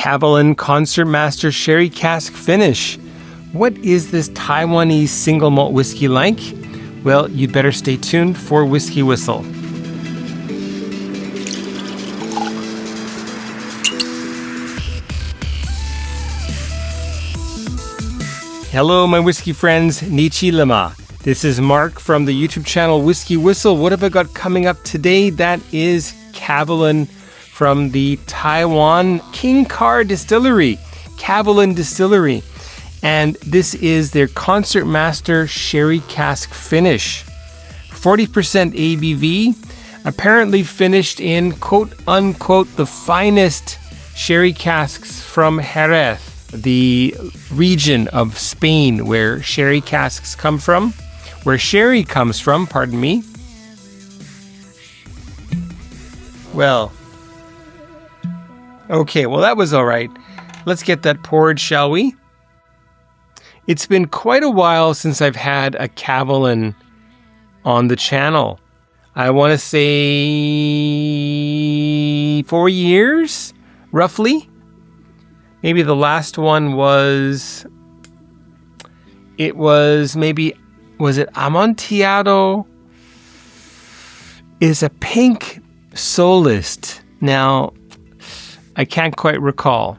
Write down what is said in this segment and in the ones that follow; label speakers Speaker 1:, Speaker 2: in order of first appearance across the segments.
Speaker 1: Kavalan Concertmaster Sherry Cask Finish. What is this Taiwanese single malt whiskey like? Well, you'd better stay tuned for Whisky Whistle. Hello, my whiskey friends. Nichi Lama. This is Mark from the YouTube channel Whisky Whistle. What have I got coming up today? That is Kavalan from the Taiwan King Car Distillery, Kavalan Distillery. And this is their Concertmaster Sherry Cask Finish. 40% ABV, apparently finished in quote-unquote the finest sherry casks from Jerez, the region of Spain where sherry casks come from, where sherry comes from, pardon me. Well, okay, well that was all right. Let's get that poured, shall we? It's been quite a while since I've had a Kavalan on the channel. I want to say 4 years, roughly. Maybe the last one was Amontillado? Is a pink Solist. Now, I can't quite recall.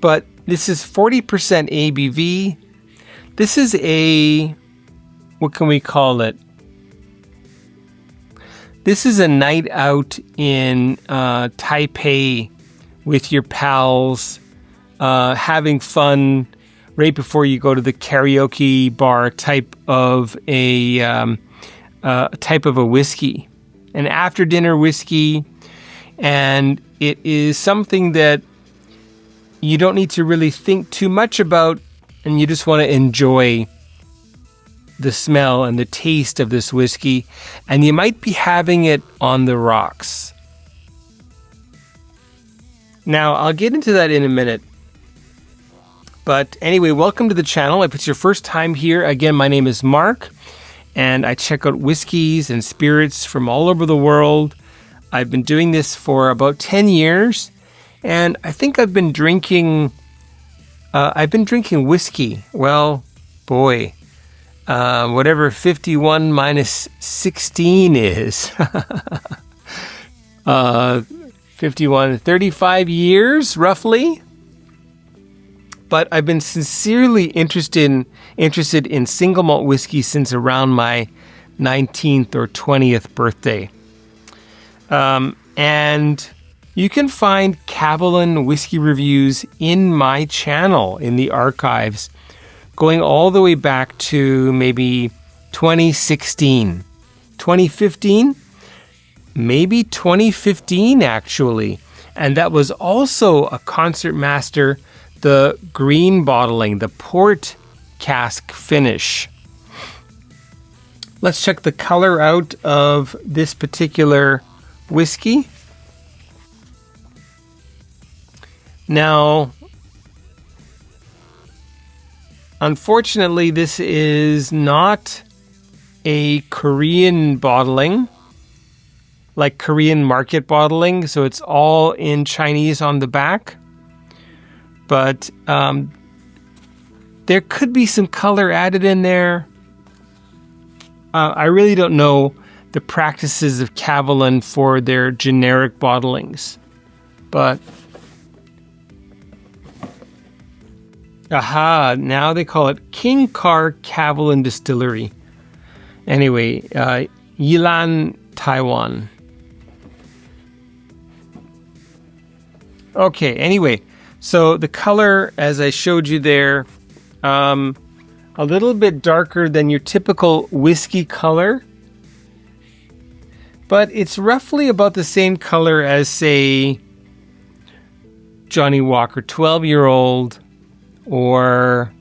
Speaker 1: But this is 40% ABV. This is what can we call it? This is a night out in Taipei with your pals, having fun right before you go to the karaoke bar type of a whiskey, an after dinner whiskey, and it is something that you don't need to really think too much about, and you just want to enjoy the smell and the taste of this whiskey, and you might be having it on the rocks. Now, I'll get into that in a minute. But anyway, welcome to the channel. If it's your first time here, again, my name is Mark, and I check out whiskeys and spirits from all over the world. I've been doing this for about 10 years, and I think I've been drinking whiskey. Well, boy, whatever 51 minus 16 is. 35 years, roughly. But I've been sincerely interested in single malt whiskey since around my 19th or 20th birthday. And you can find Kavalan whiskey reviews in my channel, in the archives, going all the way back to maybe 2016, 2015, maybe 2015 actually. And that was also a Concertmaster, the green bottling, the port cask finish. Let's check the color out of this particular whiskey. Now, unfortunately, this is not a Korean bottling, like Korean market bottling, so it's all in Chinese on the back. But there could be some color added in there. I really don't know the practices of Kavalan for their generic bottlings. But aha, now they call it King Car Kavalan Distillery. Anyway, Yilan, Taiwan. Okay, anyway, so the color, as I showed you there, a little bit darker than your typical whiskey color, but it's roughly about the same color as, say, Johnny Walker 12-year-old, or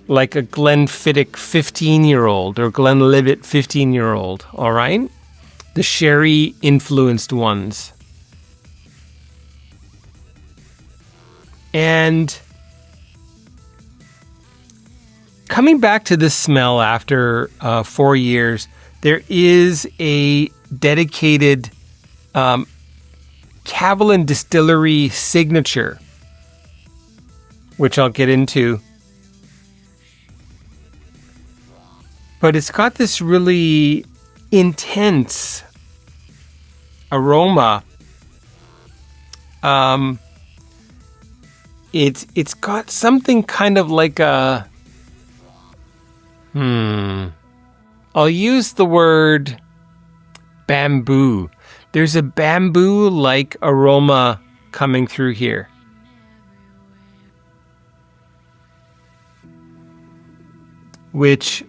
Speaker 1: like a Glenfiddich 15-year-old or Glenlivet 15-year-old, all right? The sherry-influenced ones. And coming back to this smell after 4 years, there is a dedicated Kavalan Distillery signature, which I'll get into. But it's got this really intense aroma. It's got something kind of like a I'll use the word bamboo. There's a bamboo-like aroma coming through here. Which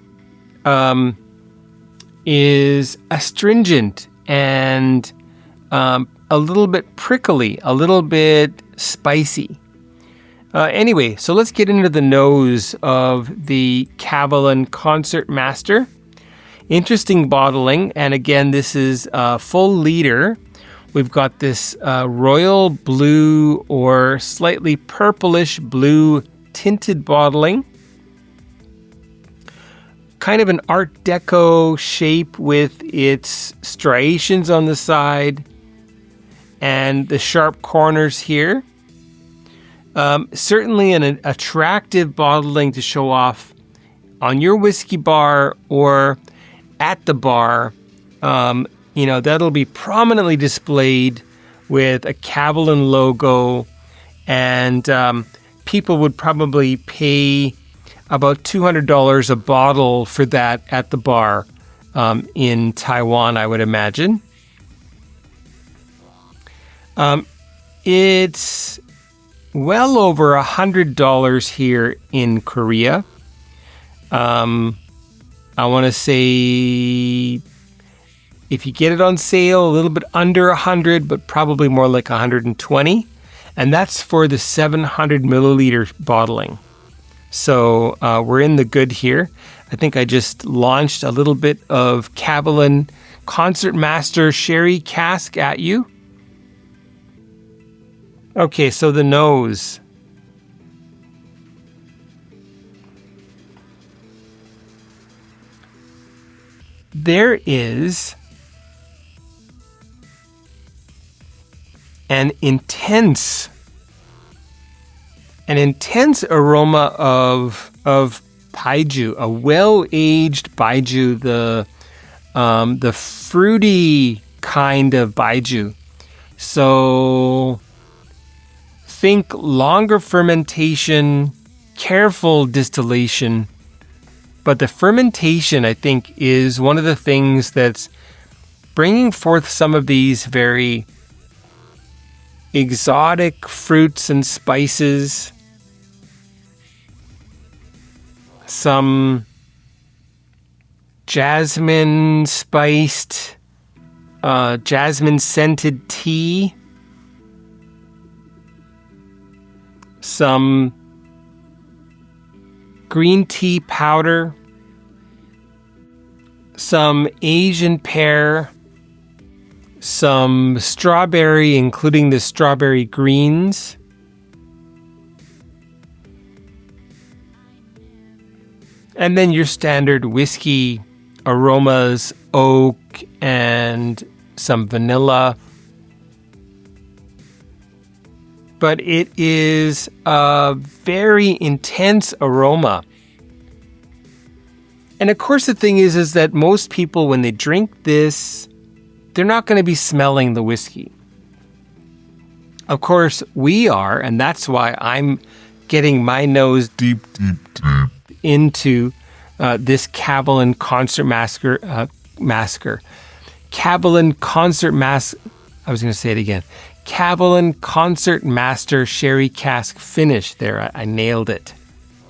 Speaker 1: is astringent and a little bit prickly, a little bit spicy. Anyway, so let's get into the nose of the Kavalan Concertmaster. Interesting bottling, and again, this is a full liter. We've got this royal blue or slightly purplish blue tinted bottling. Kind of an Art Deco shape with its striations on the side and the sharp corners here. Certainly an attractive bottling to show off on your whiskey bar or at the bar. That'll be prominently displayed with a Kavalan logo, and people would probably pay about $200 a bottle for that at the bar in Taiwan, I would imagine. It's well over $100 here in Korea. I want to say if you get it on sale, a little bit under 100, but probably more like 120. And that's for the 700 milliliter bottling. So we're in the good here. I think I just launched a little bit of Kavalan Concertmaster Sherry Cask at you. Okay, so the nose. There is an intense aroma of baijiu, a well-aged baijiu, the fruity kind of baijiu. So think longer fermentation, careful distillation. But the fermentation, I think, is one of the things that's bringing forth some of these very exotic fruits and spices. Some jasmine spiced, jasmine scented tea. Some green tea powder, some Asian pear, some strawberry, including the strawberry greens, and then your standard whiskey aromas, oak and some vanilla. But it is a very intense aroma. And of course the thing is that most people, when they drink this, they're not going to be smelling the whiskey. Of course we are, and that's why I'm getting my nose deep into this Kavalan Concertmaster. Kavalan Concertmaster. I was going to say it again. Kavalan Concertmaster Sherry Cask finish. There, I nailed it.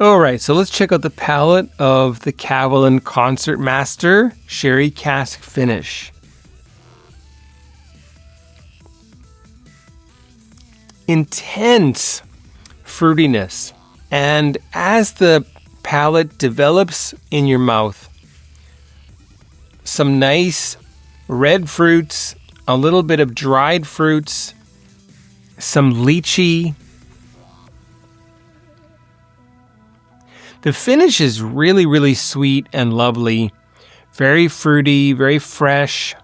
Speaker 1: All right, so let's check out the palate of the Kavalan Concertmaster Sherry Cask finish. Intense fruitiness, and as the palate develops in your mouth, some nice red fruits, a little bit of dried fruits, some lychee. The finish is really, really sweet and lovely. Very fruity, very fresh.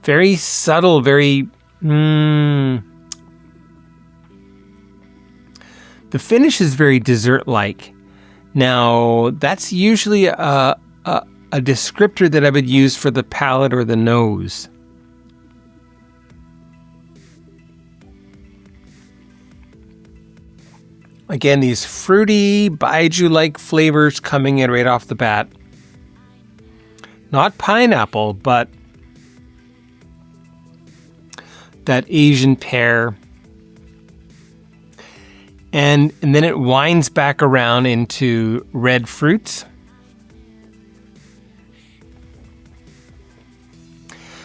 Speaker 1: Very subtle, very... the finish is very dessert-like. Now, that's usually a descriptor that I would use for the palate or the nose. Again, these fruity, baijiu-like flavors coming in right off the bat. Not pineapple, but that Asian pear. And then it winds back around into red fruits.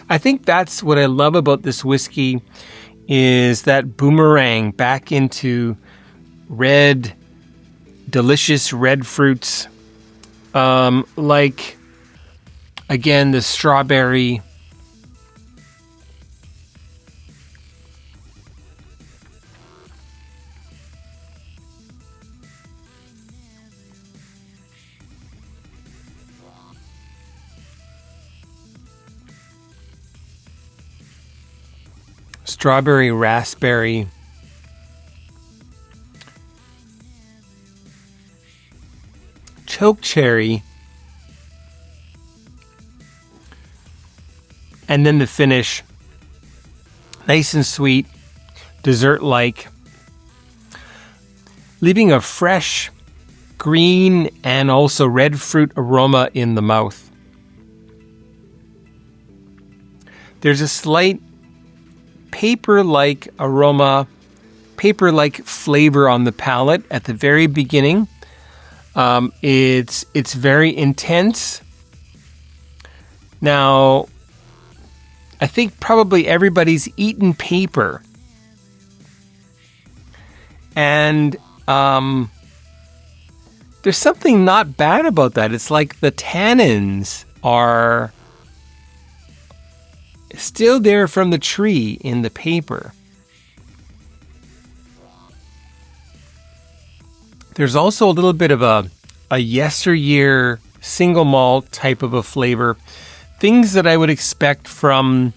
Speaker 1: I think that's what I love about this whiskey, is that boomerang back into red, delicious red fruits. Like, again, the strawberry. Strawberry, raspberry. Choke cherry. And then the finish. Nice and sweet. Dessert-like. Leaving a fresh green and also red fruit aroma in the mouth. There's a slight paper-like aroma, paper-like flavor on the palate at the very beginning. It's very intense. Now, I think probably everybody's eaten paper. And there's something not bad about that. It's like the tannins are still there from the tree in the paper. There's also a little bit of a yesteryear single malt type of a flavor. Things that I would expect from,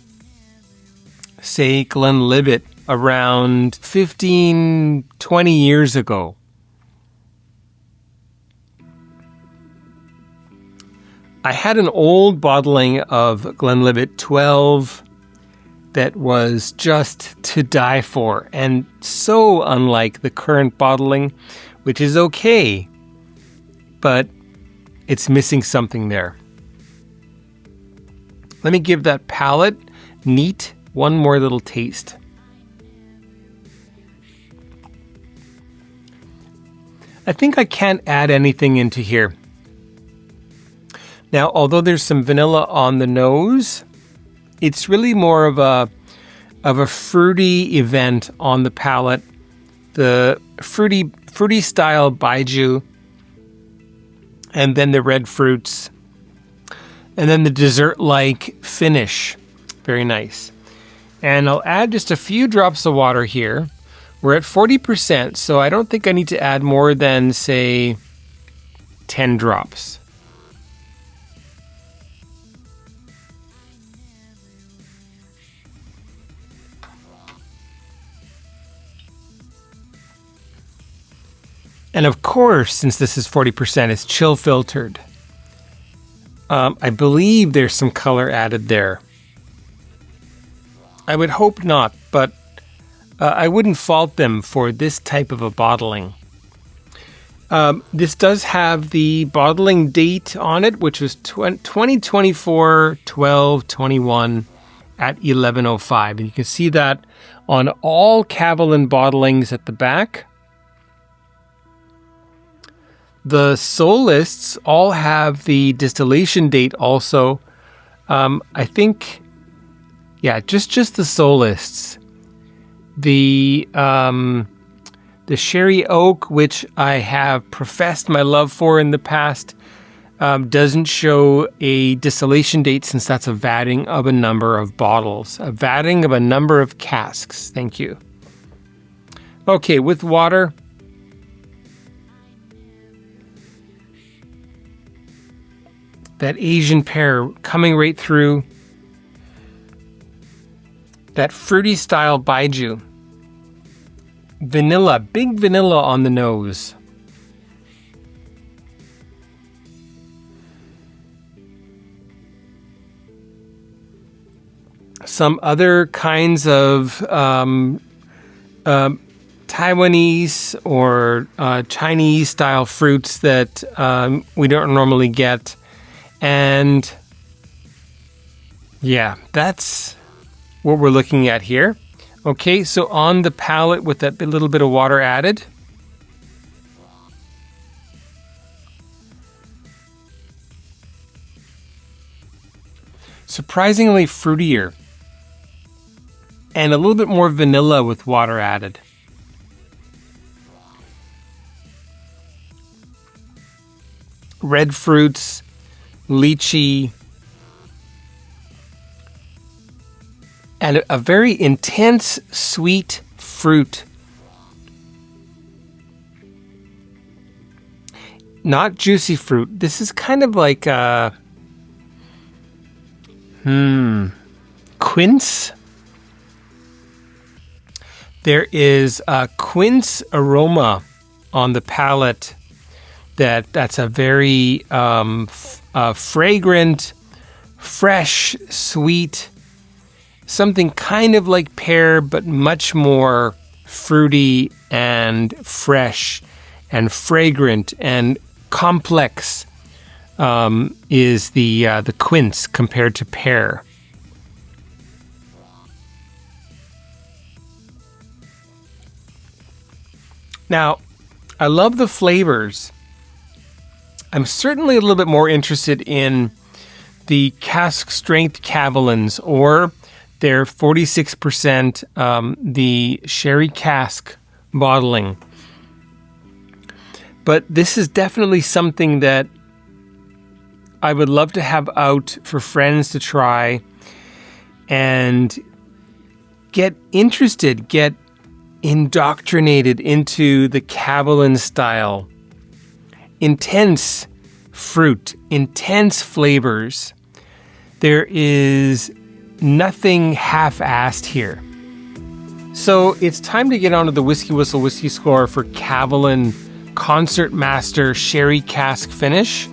Speaker 1: say, Glenlivet around 15, 20 years ago. I had an old bottling of Glenlivet 12 that was just to die for, and so unlike the current bottling, which is okay, but it's missing something there. Let me give that palate neat one more little taste. I think I can't add anything into here. Now, although there's some vanilla on the nose, it's really more of a fruity event on the palate. The fruity style baijiu, and then the red fruits, and then the dessert-like finish. Very nice. And I'll add just a few drops of water here. We're at 40%, so I don't think I need to add more than, say, 10 drops. And of course, since this is 40%, it's chill filtered. I believe there's some color added there. I would hope not, but I wouldn't fault them for this type of a bottling. This does have the bottling date on it, which was 2024 12/21 at 11:05. And you can see that on all Kavalan bottlings at the back. The sole lists all have the distillation date also. I think, yeah, just the sole lists. The sherry oak, which I have professed my love for in the past, doesn't show a distillation date since that's a vatting of a number of bottles. A vatting of a number of casks. Thank you. Okay, with water. That Asian pear coming right through. That fruity style baijiu. Vanilla, big vanilla on the nose. Some other kinds of Taiwanese or Chinese style fruits that we don't normally get. And yeah, that's what we're looking at here. Okay, so on the palate with that little bit of water added. Surprisingly fruitier. And a little bit more vanilla with water added. Red fruits, lychee, and a very intense sweet fruit. Not juicy fruit. This is kind of like a quince. There is a quince aroma on the palate that's a very fragrant, fresh, sweet, something kind of like pear, but much more fruity and fresh and fragrant and complex is the quince compared to pear. Now, I love the flavors. I'm certainly a little bit more interested in the cask strength Kavalans or their 46% the sherry cask bottling. But this is definitely something that I would love to have out for friends to try and get interested, get indoctrinated into the Kavalan style. Intense fruit, intense flavors. There is nothing half-assed here. So it's time to get onto the Whisky Whistle Whiskey Score for Kavalan Concertmaster Sherry Cask Finish.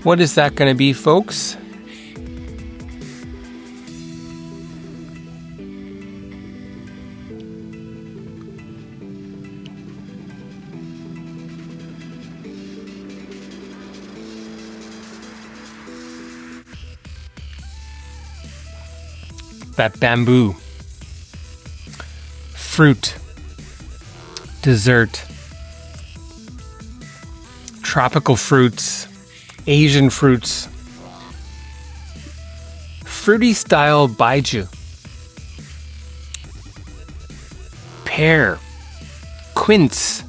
Speaker 1: What is that going to be, folks? That bamboo, fruit, dessert, tropical fruits, Asian fruits, fruity style baijiu, pear, quince,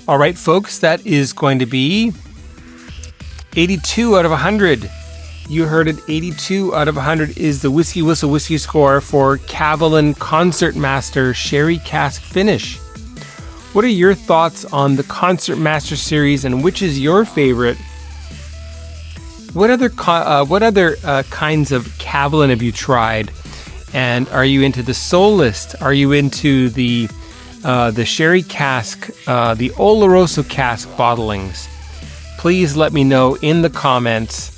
Speaker 1: All right, folks, that is going to be 82 out of 100. You heard it, 82 out of 100 is the Whisky Whistle Whiskey Score for Kavalan Concertmaster Sherry Cask Finish. What are your thoughts on the Concertmaster series and which is your favorite? What other kinds of Kavalan have you tried? And are you into the Solist? Are you into the sherry cask, the Oloroso cask bottlings? Please let me know in the comments.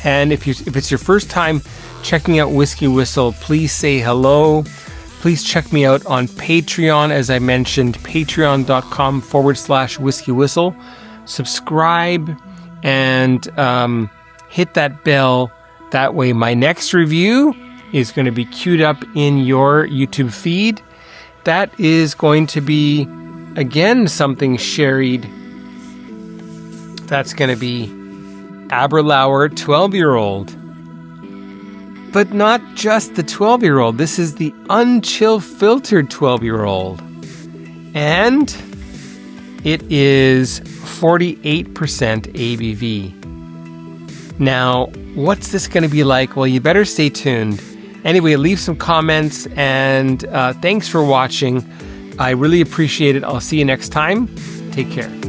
Speaker 1: And if it's your first time checking out Whisky Whistle, please say hello. Please check me out on Patreon, as I mentioned, patreon.com/Whisky Whistle. Subscribe and hit that bell. That way my next review is going to be queued up in your YouTube feed. That is going to be, again, something sherried. That's going to be Aberlour 12-year-old. But not just the 12-year-old. This is the unchill filtered 12-year-old. And it is 48% ABV. Now, what's this going to be like? Well, you better stay tuned. Anyway, leave some comments, and thanks for watching. I really appreciate it. I'll see you next time. Take care.